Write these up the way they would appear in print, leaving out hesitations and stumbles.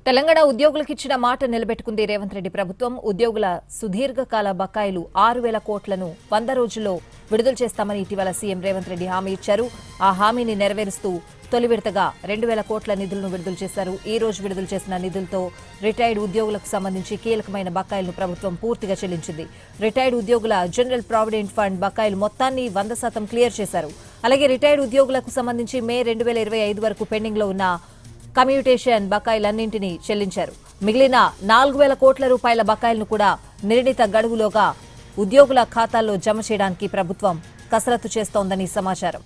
తెలంగాణ ఉద్యోగులకు ఇచ్చిన మాట నిలబెట్టుకుంది రేవంత్ రెడ్డి ప్రభుత్వం. ఉద్యోగుల సుదీర్ఘకాల బకాయిలు 6,000 కోట్లను 100 రోజుల్లో విడుదల చేస్తామని ఇటీవల సీఎం రేవంత్ రెడ్డి హామీ ఇచ్చారు. ఆ హామీని నెరవేరుస్తూ తొలి విడతగా 2,000 కోట్ల నిధులను విడుదల చేశారు. ఈ రోజు విడుదల చేసిన నిధులతో రిటైర్డ్ ఉద్యోగులకు సంబంధించి కీలకమైన బకాయిలను ప్రభుత్వం పూర్తిగా చెల్లించింది. రిటైర్డ్ ఉద్యోగుల జనరల్ ప్రావిడెంట్ ఫండ్ బకాయిలు మొత్తాన్ని 100% క్లియర్ చేశారు. అలాగే రిటైర్డ్ ఉద్యోగులకు సంబంధించి మే 2025 వరకు పెండింగ్ లో ఉన్న కమ్యూటేషన్ బకాయిలన్నింటినీ చెల్లించారు. మిగిలిన 4,000 కోట్ల రూపాయల బకాయిలను కూడా నిర్ణీత గడువులోగా ఉద్యోగుల ఖాతాల్లో జమ చేయడానికి ప్రభుత్వం కసరత్తు చేస్తోందని సమాచారం.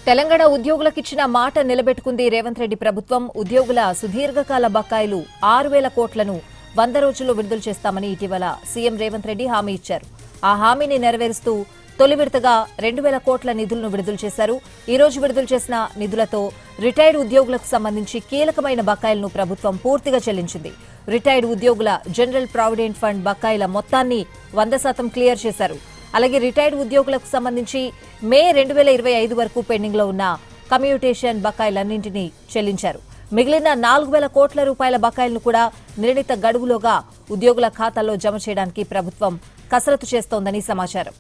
తెలంగాణ ఉద్యోగులకు ఇచ్చిన మాట నిలబెట్టుకుంది రేవంత్ రెడ్డి ప్రభుత్వం. ఉద్యోగుల సుదీర్ఘకాల బకాయిలు 6,000 కోట్లను 100 రోజుల్లో విడుదల చేస్తామని ఇటీవల సీఎం రేవంత్ రెడ్డి హామీ ఇచ్చారు. ఆ హామీని నెరవేరుస్తూ తొలి విడతగా 2,000 కోట్ల నిధులను విడుదల చేశారు. ఈ రోజు విడుదల చేసిన నిధులతో రిటైర్డ్ ఉద్యోగులకు సంబంధించి కీలకమైన బకాయిలను ప్రభుత్వం పూర్తిగా చెల్లించింది. రిటైర్డ్ ఉద్యోగుల జనరల్ ప్రావిడెంట్ ఫండ్ బకాయిల మొత్తాన్ని 100% క్లియర్ చేశారు. అలాగే రిటైర్డ్ ఉద్యోగులకు సంబంధించి మే 2025 వరకు పెండింగ్ లో ఉన్న కమ్యూటేషన్ బకాయిలన్నింటినీ చెల్లించారు. మిగిలిన 4,000 కోట్ల రూపాయల బకాయిలను కూడా నిర్ణీత గడువులోగా ఉద్యోగుల ఖాతాల్లో జమ చేయడానికి ప్రభుత్వం కసరత్తు చేస్తోందని సమాచారం.